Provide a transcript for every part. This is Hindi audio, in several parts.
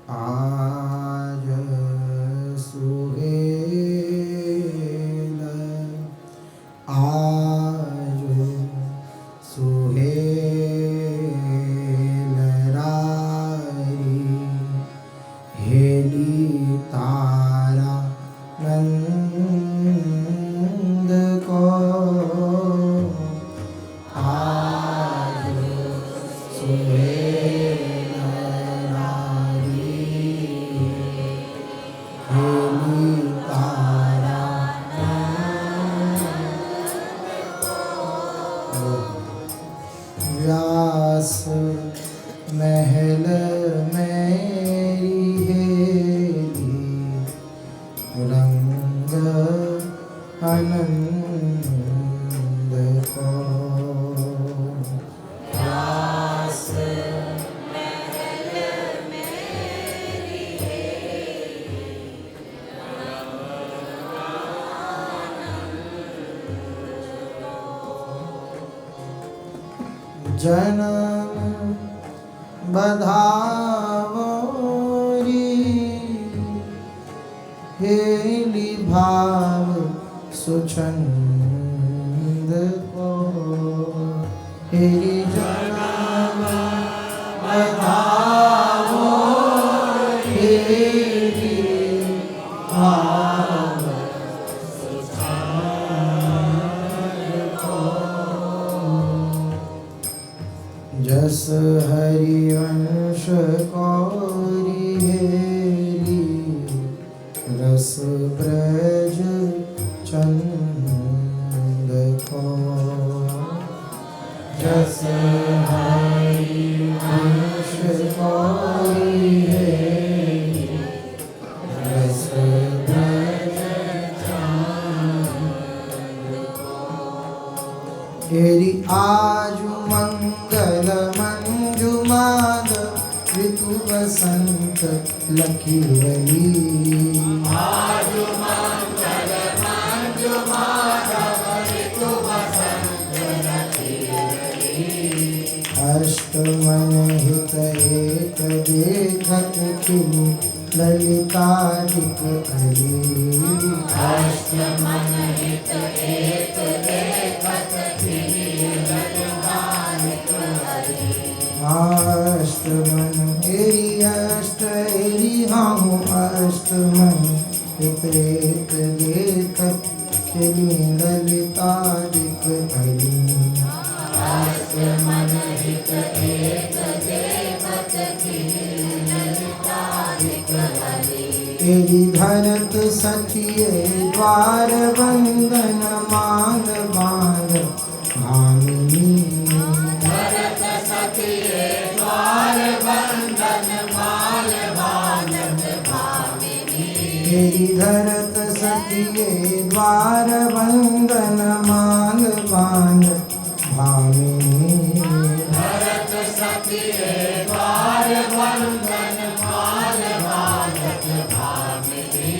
आज सुहेल आज सुहेल रारी हेली तारा नंद को आज सुहेल रारी हेली तारा व्यास महल मेरी हेली रंग आनंद को व्यास जन्म बधावोरी हेली भाव सुछंद को हेली जन्म बधावोरी हेली भाव जस हरिवंश कौरी हेली रस ब्रज चंद को जस हरिवंश कौरी हेली रस ब्रज चंद को हेरी आजु मंगल मंजु माधव ऋतु बसंत लखी रही आजु मंगल मंजु माधव ऋतु बसंत लखी रही अष्टमन हित एक देखत खिली ललितादिक अली अष्टमन हित एक देखत खिली ललितादिक अली अष्टमन एरी अष्ट एरी हाहु अष्टमन हित एक देखत खिली ललितादिक अली अष्टमन हित एक देखत खिली ललितादिक अली तेरी धरत सखिए द्वार वंदन मान बांध भामिनी भरत सखिए द्वार बंधन माल बांधत भामिनी तेरी धरत सखिए द्वार वंदन मान बांध भामिनी भरत सखिए द्वार बंधन माल बांधत भामिनी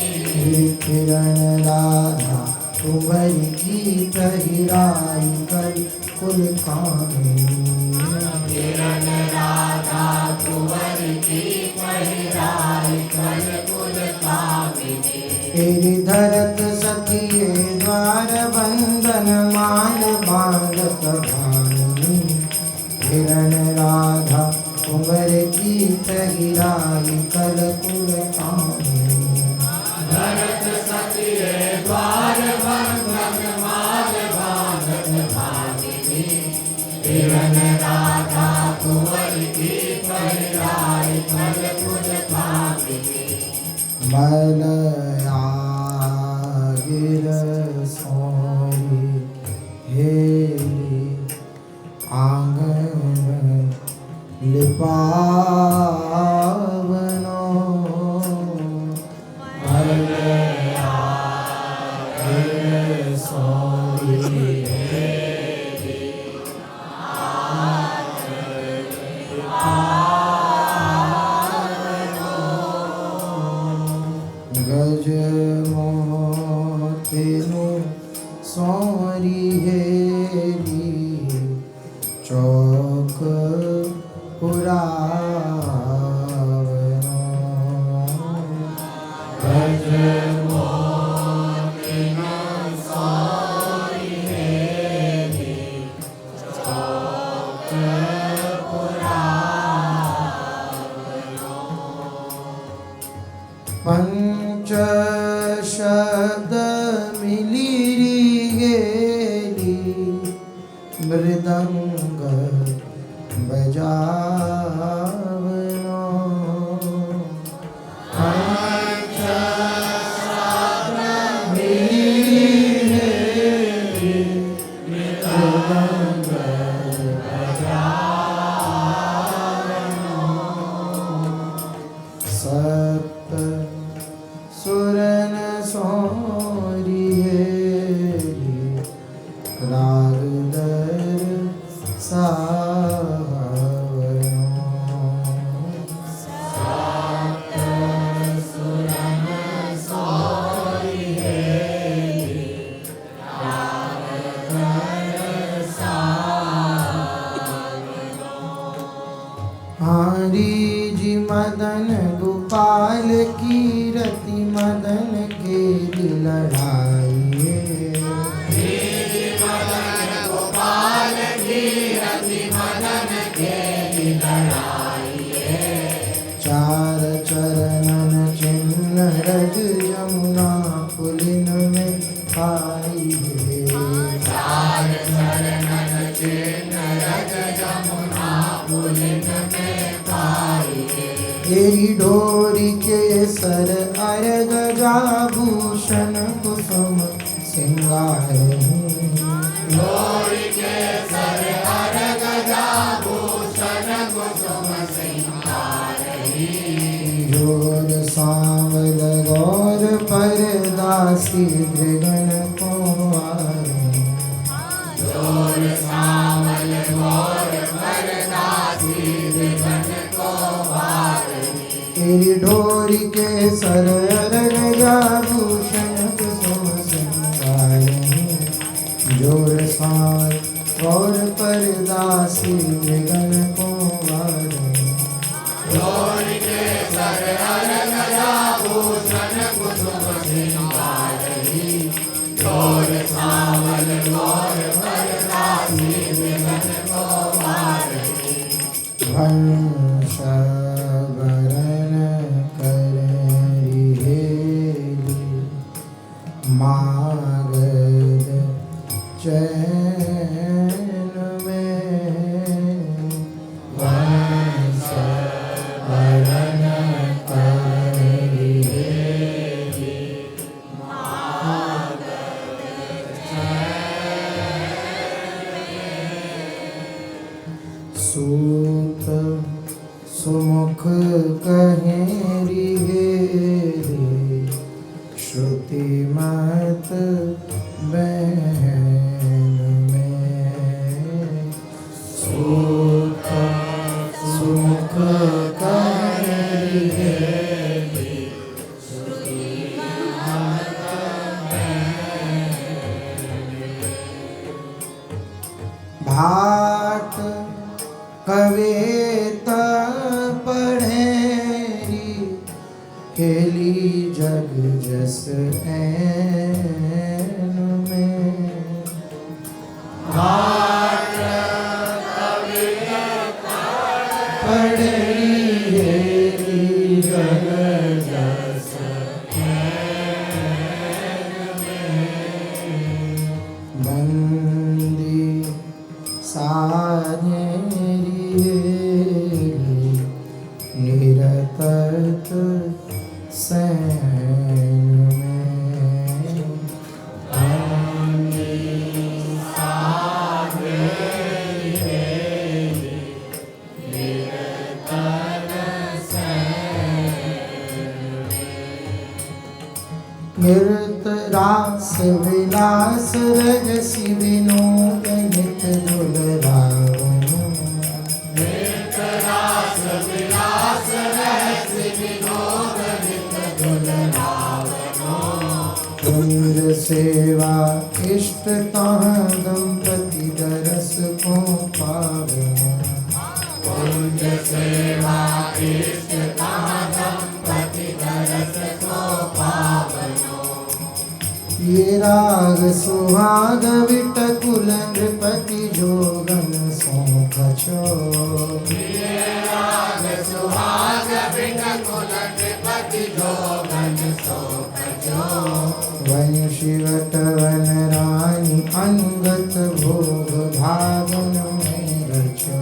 किरण राधा कुंवरी गीत हिराई कर कुल कामिनी किरण राधा कुंवर की पहिराई कर कुल कामिनी तेरी धरत सखिए द्वार बंधन माल बांधत भामिनी हिरण राधा कुंवर गीत हिराई कर कुल कामिनी भरत सखिए द्वार बंधन माल बांधत भामिनी किरण राधा कुंवर की पहिराई कर कुल कामिनी मलया गिर सोरी हेली आंगन लिपावनो मलया गिर सोरी हेली गज मोती पंच शब्द मिली गेली मृदंग बजावनो पंच शब्द मिली गेली मृदंग बजावनो सप्त सुरन सोरिये राग दर सावनो सप्त सुरन सोरिये राग दर सावनो हरि जी मदन गोपाल की रति मदन के लड़ाई मदन गोपाल की रति मदन के लड़ाइए चार चरणन चिन्ह रज यमुना पुलिन में पाई चार चरणन चिन्ह रज यमुना पुलिन में पाइए तेरी डोरी के सर अर्घ जाभूषण कुसुम सिंगार गौरी के सर अर्घ आभूषण कुसुम सिंगारही जोर सांवल गौर परदासी गगन कुंवार जोर सावल गौर परदासी गगन को वारही तेरी डोरी के सर अर्घ आभूषण कुसुम सिंगार जोर सांवल गौर परदासी गगन कुंवार गौरी के सर अर्घ आभूषण कुसुम सिंगारही जोर सावल गौर परदासी गगन को वारही वंश वरण करी हेली मागध चैन में वंश वरण करी हेली सूत सुमुख कहेरी हेरी श्रुति मत बहन में सूत सुमुख कहेरी हेरी भाट कवित पढ़ेरी खेली जग जस ऐन में भाट कवित पढ़ेरी हेरी जग जस बंदी साधेरी निरतत सैन में बंदी नृत रास विलास रजसी विनोद नित दुलरावनु रास विलास रहस्य विनोद नित दुलरावनो कुंज सेवा इष्ट तहाँ दंपति दरस को पावनु कुंज सेवा इष्ट तहाँ दंपति दरस को पावनो ये राग सुहाग विटकुल नृपति जोगन सौख छो ये राग सुहाग बिन कुल नृपति जोगन वंशीवट वनरानी अनुगत भोग भावन में रचो।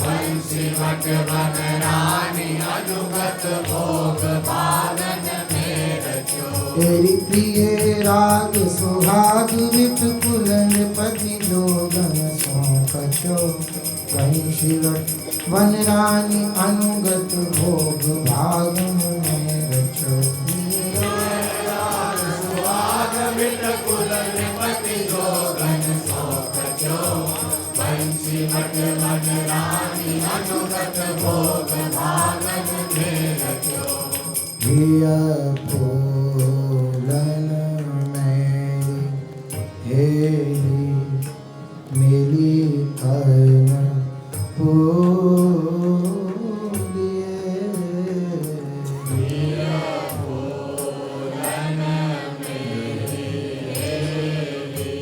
वंशीवट वनरानी अनुगत भोग भावन में रचो। तेरी प्रिय राग सुहाग विट कुल नृपति जोगन सौंपचो। वंशीवट वनरानी अनुगत भोग भावन में रचो। सुहाग विट कुल नृपति जोगन सौंपचो। वंशीवट वनरानी अनुगत भोग भावन में रचो। हिया फूलन में हेली मिली तन फूलिए। हिया फूलन में हेली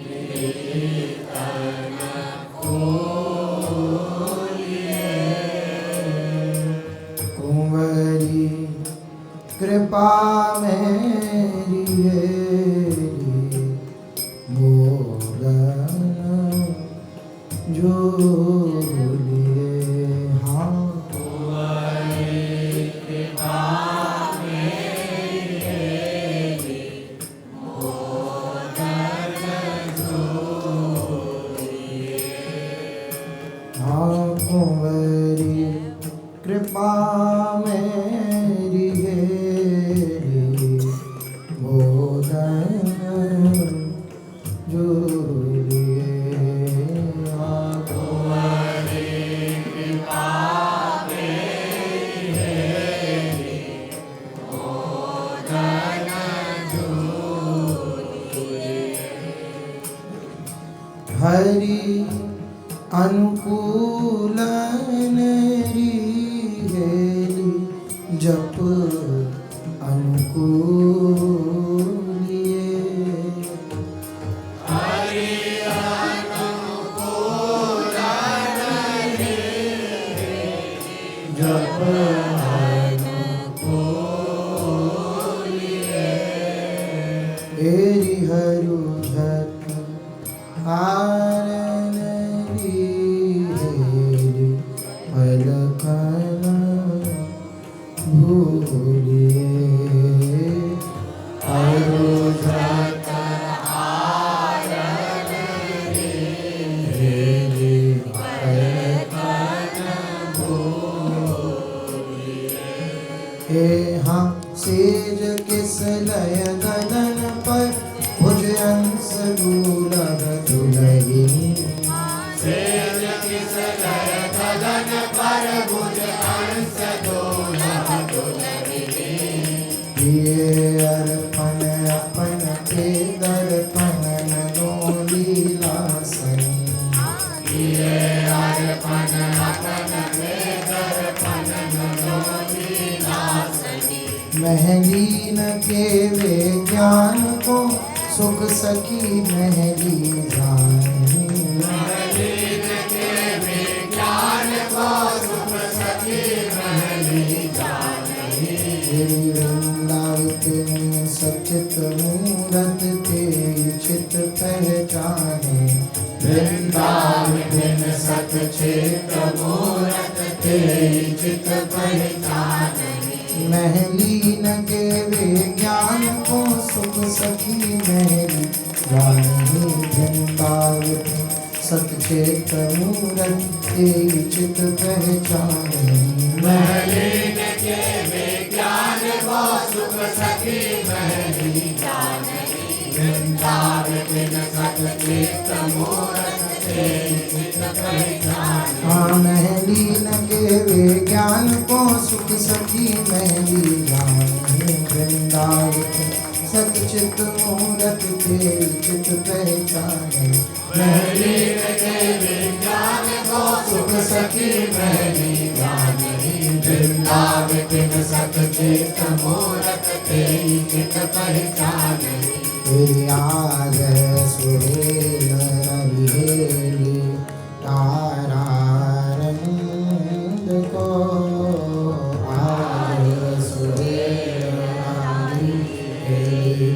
मिली तन फूलिए। कुंवरी कृपा मेरी हेरी मोदन जोलिए। हाँ कुंवरी कृपा मेरी हेरी मोदन जोलिए। हाँ कुंवरी कृपा मेरी हेरी मोदन जोलिए। हाँ कुंवरी कृपा मेरी हेरी मोदन जोलिए। हरि अनुकूलन री हेली जप अनुकूलिए। हरि अनुकूलन जप अनुकूलिए। एरी हरु झट आरन री हेली पलकन भूलिए। हरु झट आरन हेली पलकन भूलिए। हाँ सेज किस लय गगन पर भुज अंश दूलह दुलहिनी। सेज किस लय गगन पर भुज अंश दूलह दुलहिनी। ये अर्पण अपन के दर्पण नो लीलासनी। ये अर्पण अपन में दर्पण नो लीलासनी। महलीन के वे ज्ञान को सुख सखी महली जानी। महलीन के विज्ञान को सुख सखी महली जानी। वृंदावन सचित मूरत ते चित पहचाने। वृंदावन सत चित मूरत ते चित पहचाने। महलीन के वे ज्ञान को सुख सखी महली रानी। वृंदावन सतचेत मूरत ते चित पहचाने। महलीन के विज्ञान को सुख सखी महली जाने। वृंदावन सत चित मूरत ते चित पहचाने। हाँ महलीन के वे ज्ञान को सुख सखी महली जाने। वृंदावन सतचित मूरत ते चित पहचाने। महलीन के विज्ञान को सुख सखी महली जाने। वृंदावन सत चित मूरत ते चित पहचाने। तेरी आग सुहेल रविहेली तारानंद को। आग सुहेल रविहेली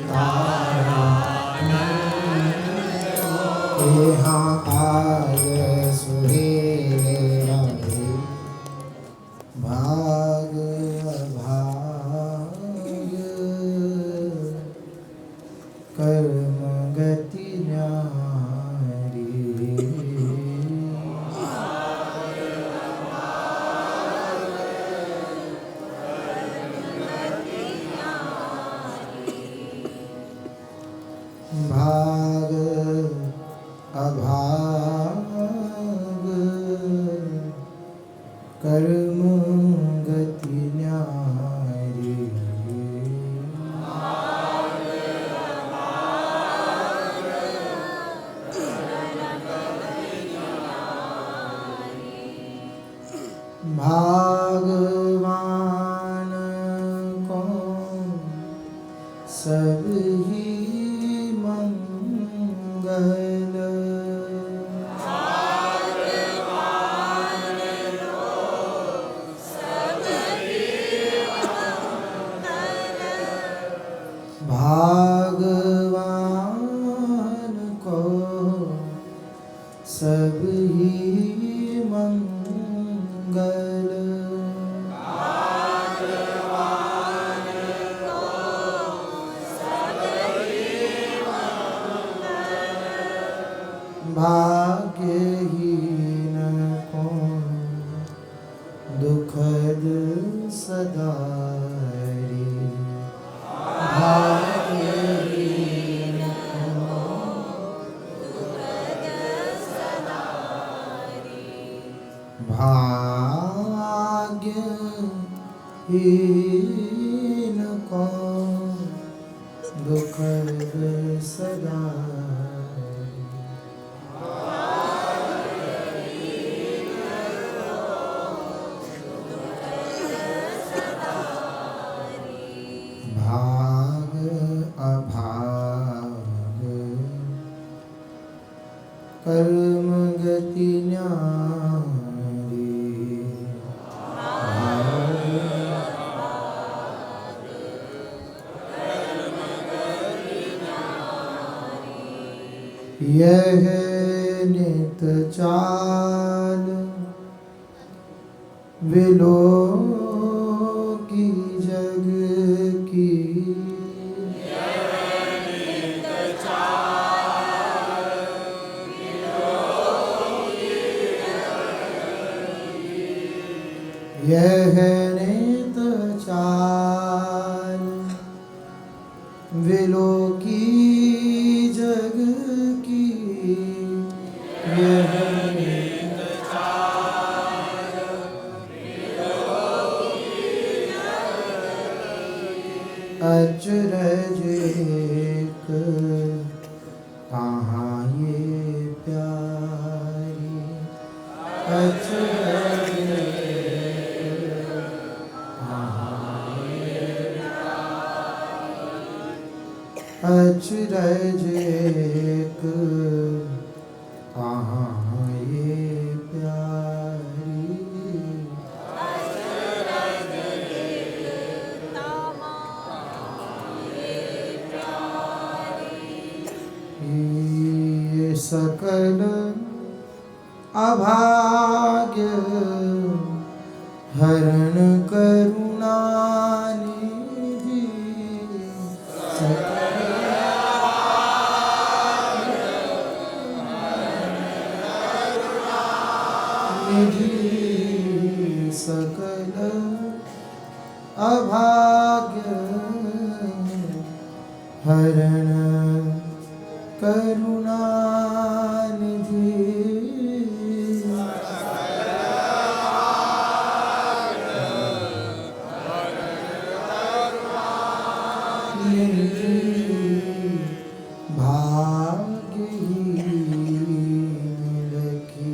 सब ही मंगल। भागवान को सब ही मंगल। भाग्यहीन को दुखद सदा रे। भाग्यहीन को भाग्यहीन को दुखद सदा भाग अभाग कर्म गति न्यारी। यह नित चाल विलो की जग की। यह नित चाल विलो की जग की। यह नित चाल अचरज एक कहाँ ये प्यारी। अचरज अचरज एक कहाँ ये प्यारी। ये सकल अभाग्य हरण करुणा निधि। सकल अभाग्य हरण करुणा निधि। भाग्यहीन की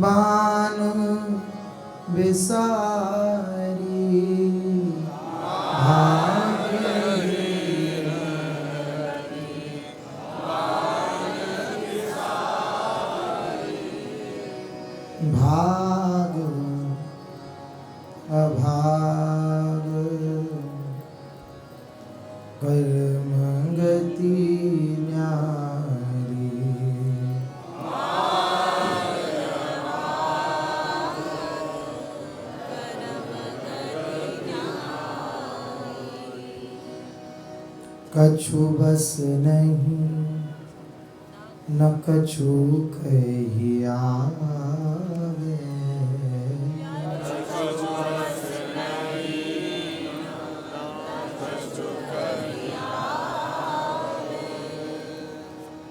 बान विसारी। भाग्यहीन भाग अभाग कर्म गति न्यारी। कछु बस नहीं न कछु कही आवे।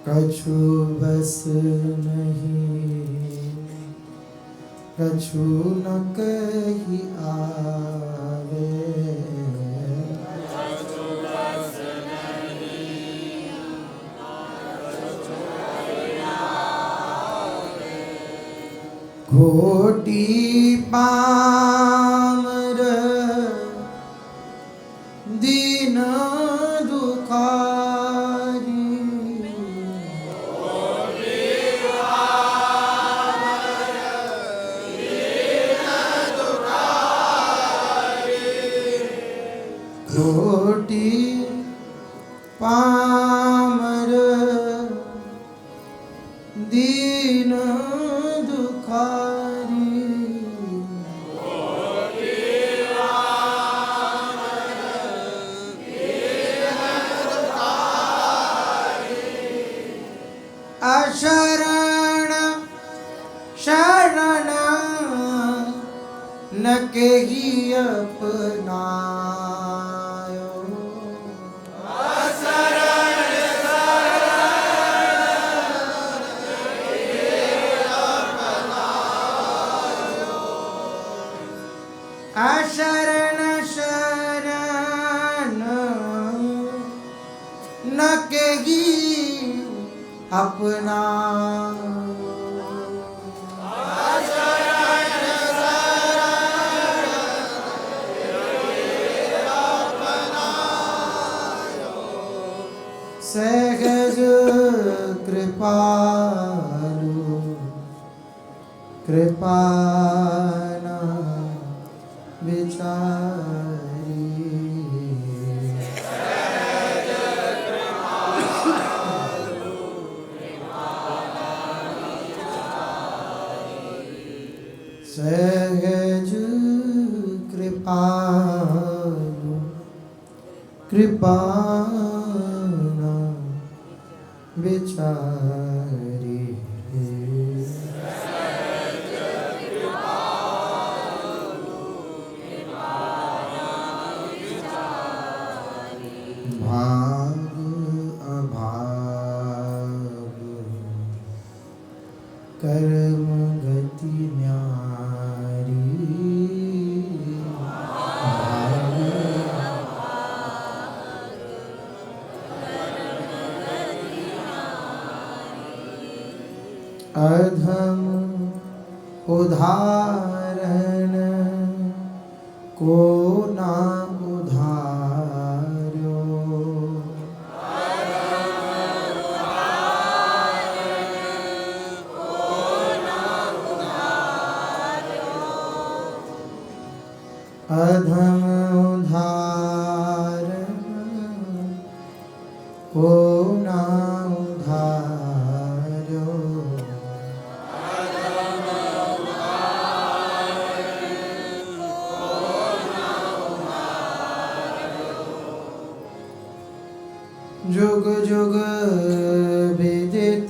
कछु बस नहीं कछु न कही आवे। घोटी पामर दीना कोटि पामर दीन दुखारी अशरण शरण न केहि अपनायो अशरण शरण न केहि अपना सहज कृपालु कृपाना विचारी सहज कृपालु कृपाना विचारी भाग अभाग कर्म गति न्यारी अधम उदाहरण को ना उधार्यो अधम उदाहरण को ना उधार्यो जुग जुग विदित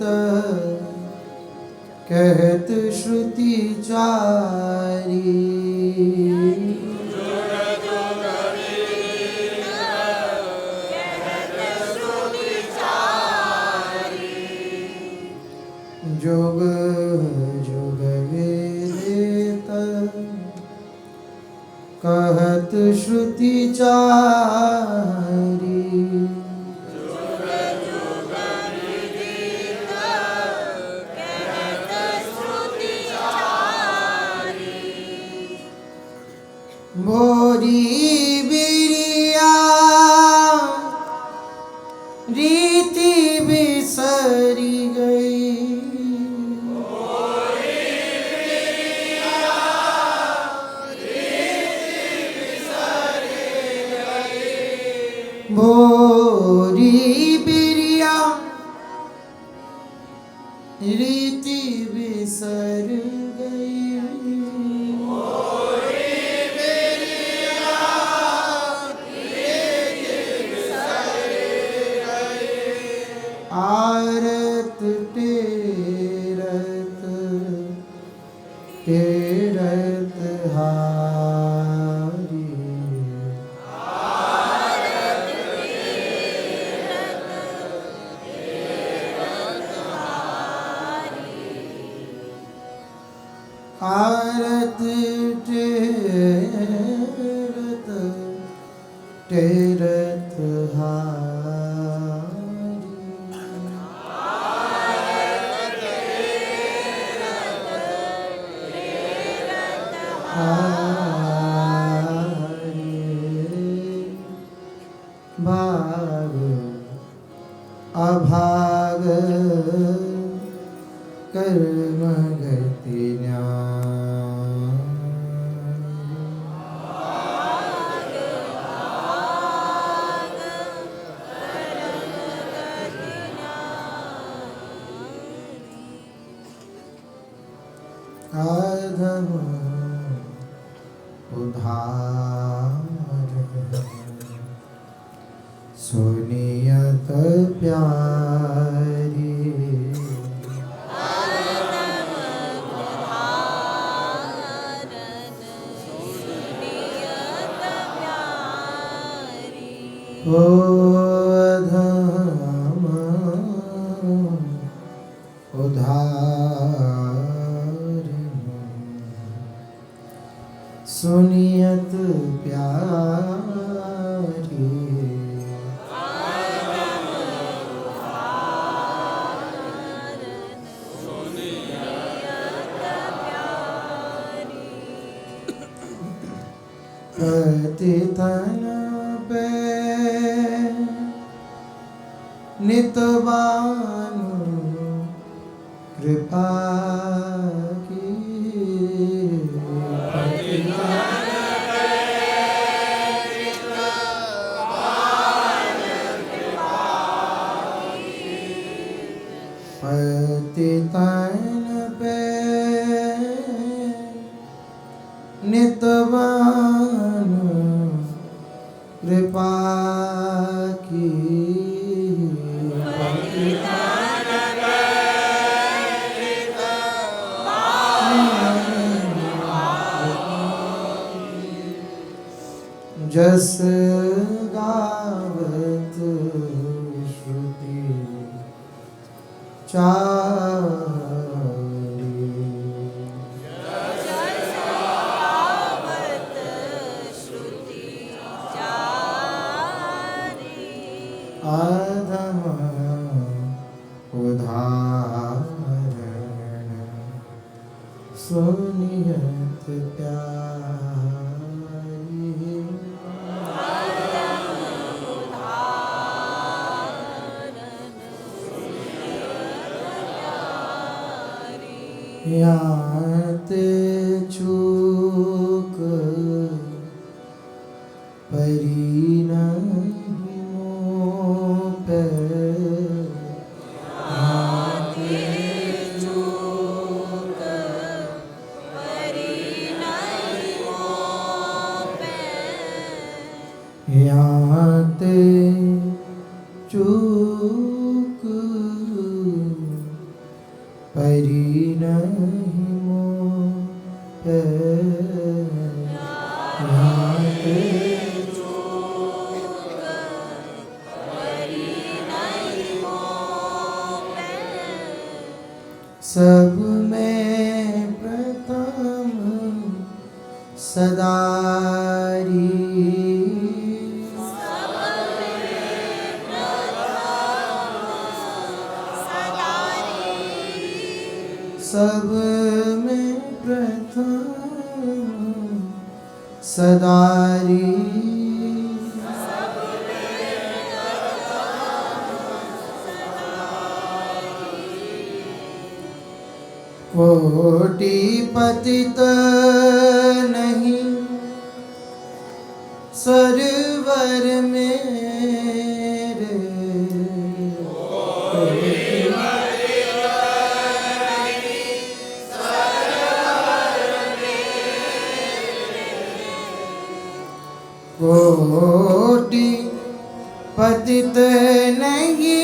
कहत श्रुति चारी जुग जुग विदित कहत श्रुति चारी भोरी बिरिया रीति बिसरी गई भोरी बिरिया रीति बिसर गई आरत टेरत टेरत हारी आरत टेरत टेरत भाग अभाग कर्म गति न्याय प्यारी ओ अधम उधारण सुनियत प्यारी पतितन पे नितवान कृपा की पतितन पे नितवान कृपा की जस गावत श्रुति चारी अधम उदाहरण सुनियत प्यारी यात चूक परी नहीं मोह पे यात चूक परी नहीं मोह पे सब में प्रथम सदारी सब में प्रथम सदारी कोटि पतित नहीं सरवर मेरे कोटि पतित नहीं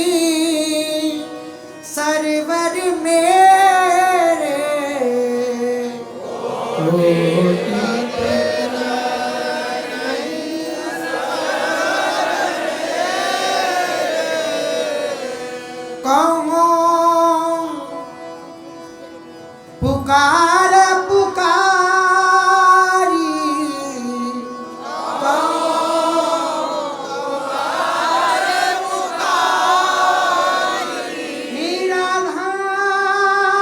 सरवर मेरे कोटि पतित नहीं कहो पुकार पुकारी निराधार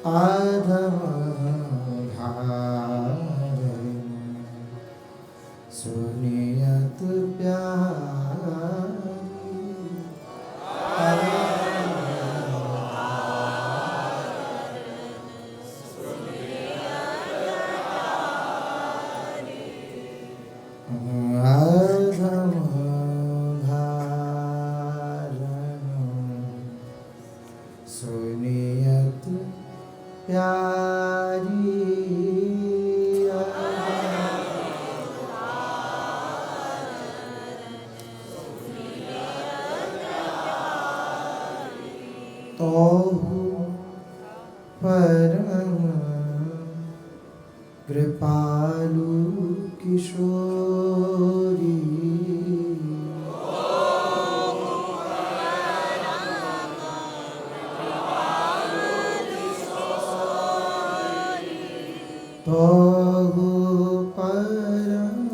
आधम धारण सुनियत प्यारी आधम धारण सुनियत प्यारी तो परम कृपालु किशोरी तो परम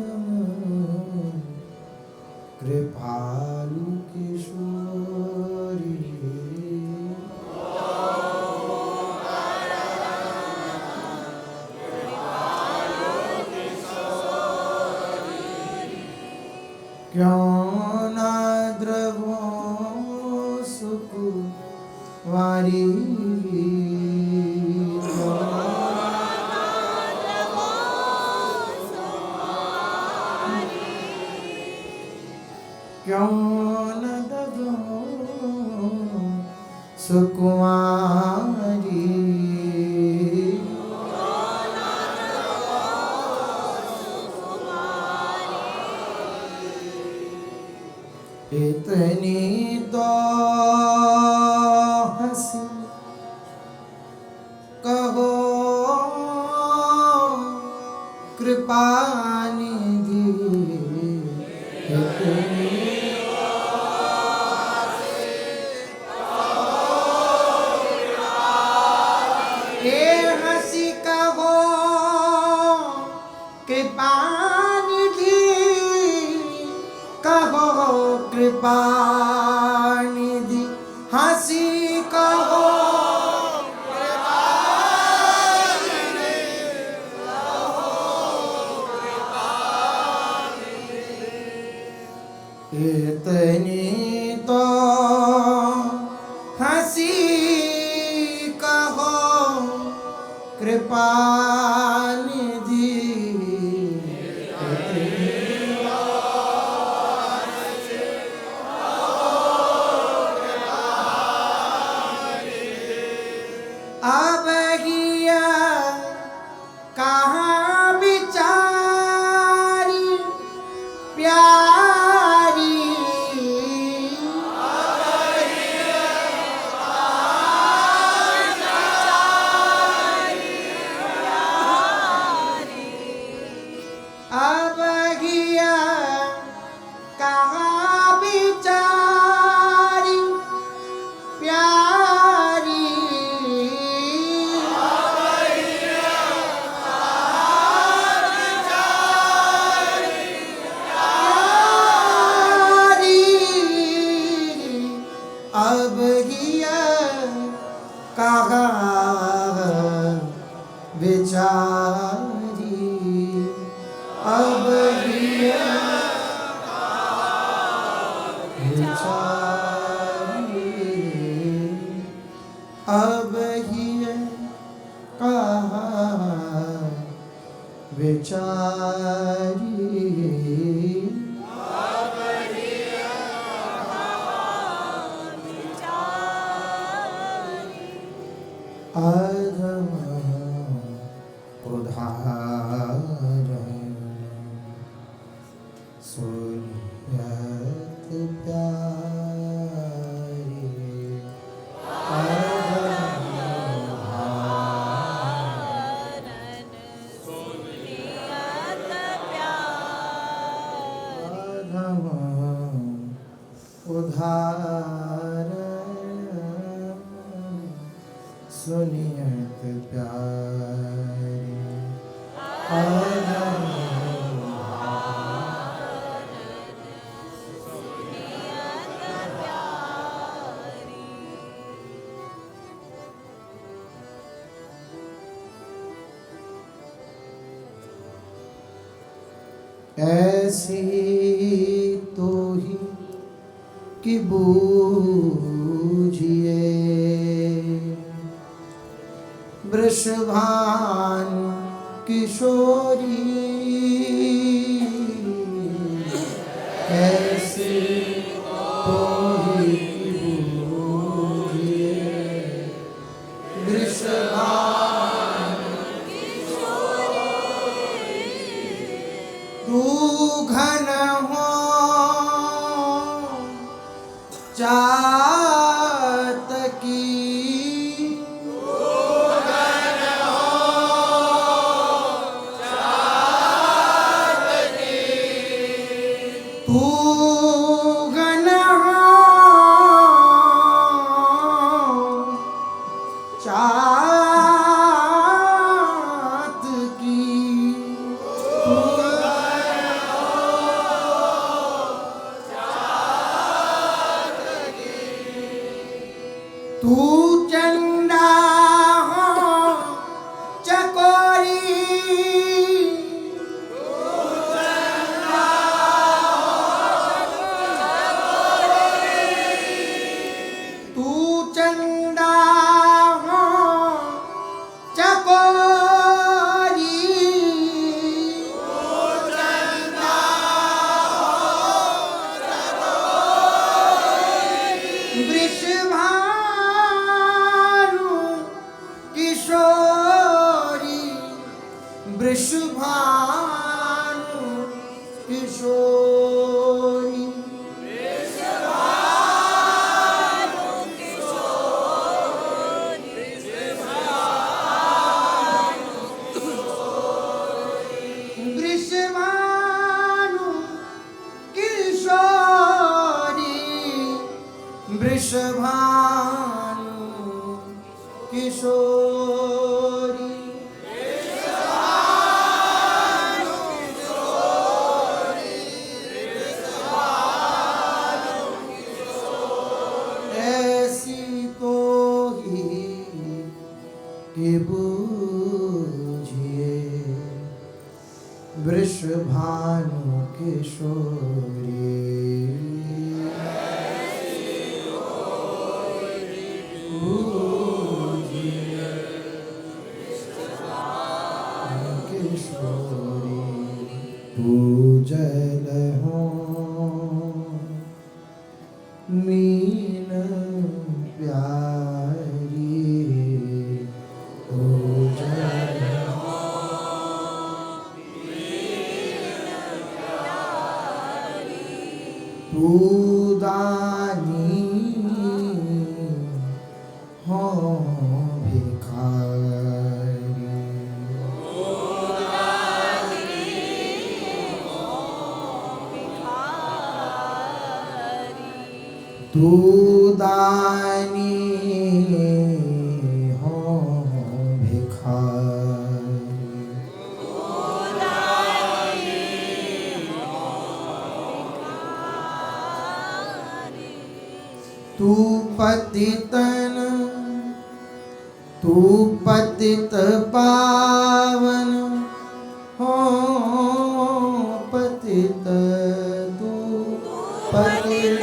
कृपालु किशोरी क्यों ना द्रवो सुकुमारी क्यों न ददो सुकुमारी इतनी तो हंसी कहो कृपा निधि इतनी हंसी कहो कृपा निधि कहो कृपा निधि हंसी कहो इतनी तो हंसी कहो कृपा निधि अब हिया कहाँ बिचारी प्यारी अब हिया कहाँ बिचारी प्यारी अब हिया कहाँ बेचारी अब हिया बेचारी अब हिया कहाँ बेचारी आधम उदाहरण सुनियत प्यारी आधम उदाहरण सुनियत ऐसी तो ही कि बूझिए वृषभानु किशोरी ऐसी तो ही कि बूझिए वृषभानु तू घन हो चातकी तू घन हो चातकी तू चंदा हो चकोरी तू चंदा हो चकोरी वृषभानु किशोरी वृषभानु किशोरी वृषभानु किशोरी वृषभानु किशोरी ऐसी तो ही कि बूझिए वृषभानु किशोरी पूजल हो मीन प्यारी पूजल हो पूदानी हो भिखारी तू दानी हो भिखारी तू पतितन तू पतित पावन हो पतित तू पतित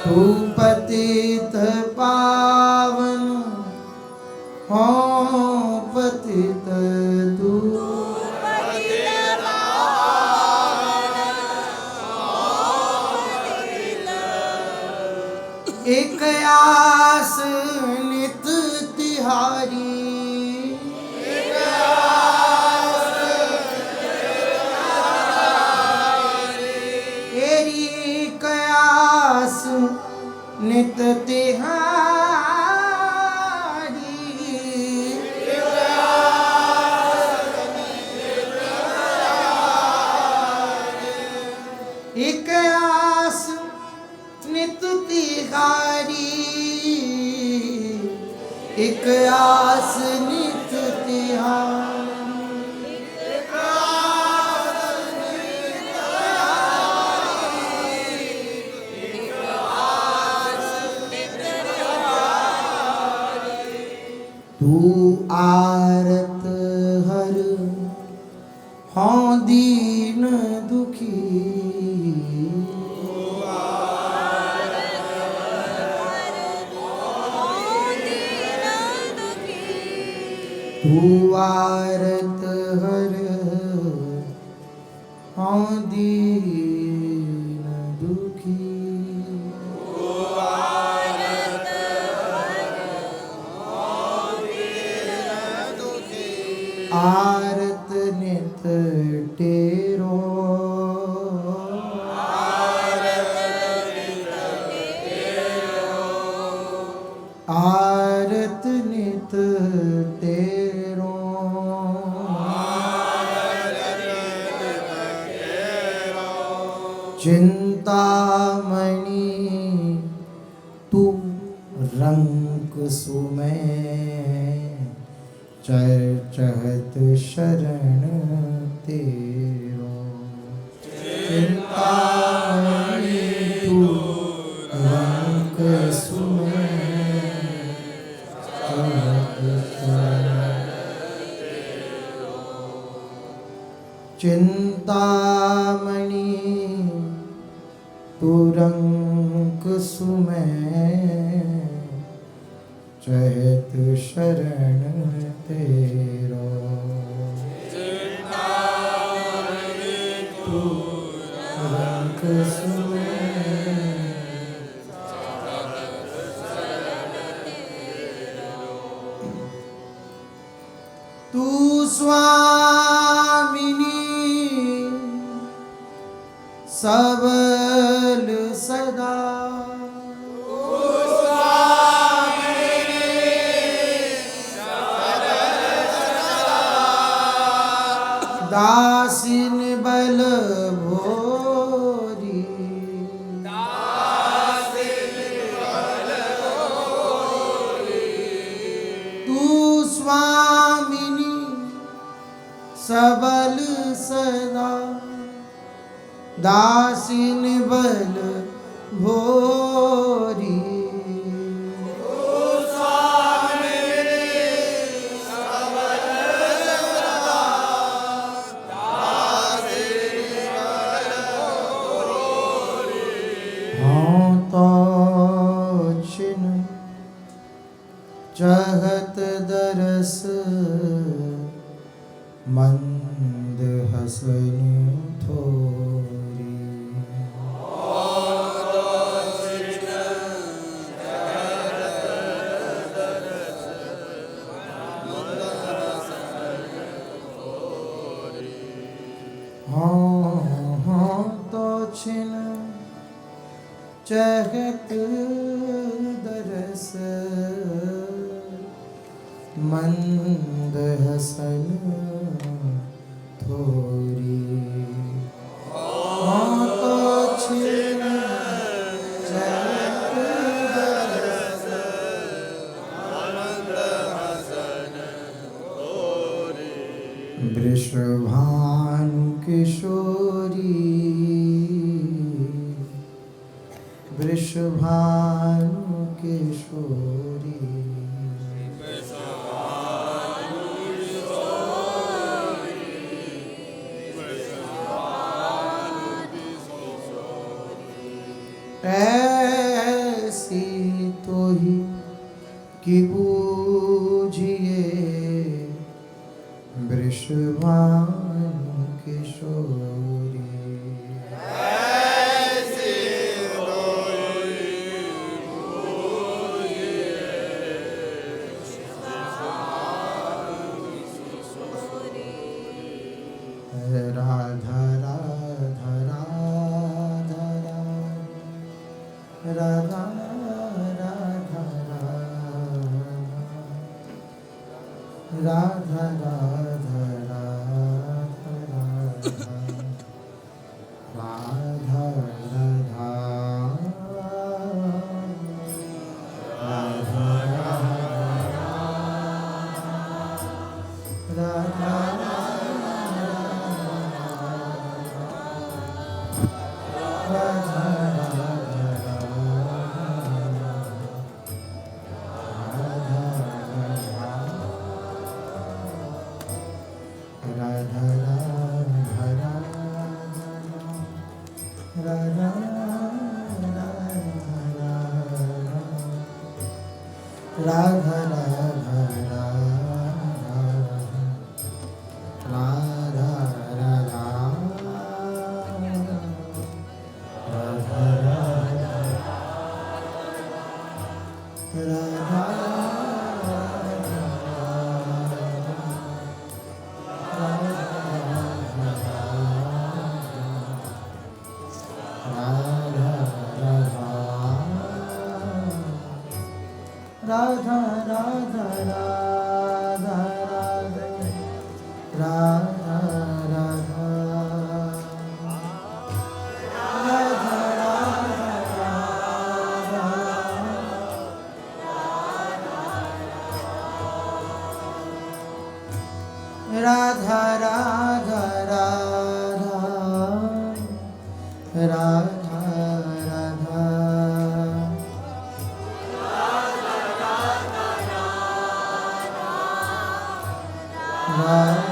तू पतित पावन हो पतित तू एक आस नित तिहारी एरी एक आस नित तिहारी एक आस नित तिहारी एक आस नित तिहारी। तू आरत हर हों दीन दुखी। तू आरत हर हों दीन दुखी। आरत नित तेरो। आरत नित तेरो। चिंतामणि तू रंग सुमें चहत शरण तेरो। चिंतामणि तू रंग सुमें चहत शरण तेरो। चिंतामणि तू रंग सुमें चहत शरण तेरो। तू रंग सुमें तू स्वामिनी सबल सदा। दासिन बल भोरी। तू स्वामिनी सबल सदा। दासिन बल भोरी। चहत दरस मंद हसन थोरी। हाँ तो छिन चहत दरस मंद हसन थोरी। हाँ तो छिन चहत दरस मंद हसन थोरी। वृषभानु किशोरी। वृषभानु किशोरी। ऐसी तो ही कि बूझिए वृषभानु किशोरी। Radha Radha Radha Radha Radha Radha Radha Radha Radha Radha Radha Radha Radha Radha Radha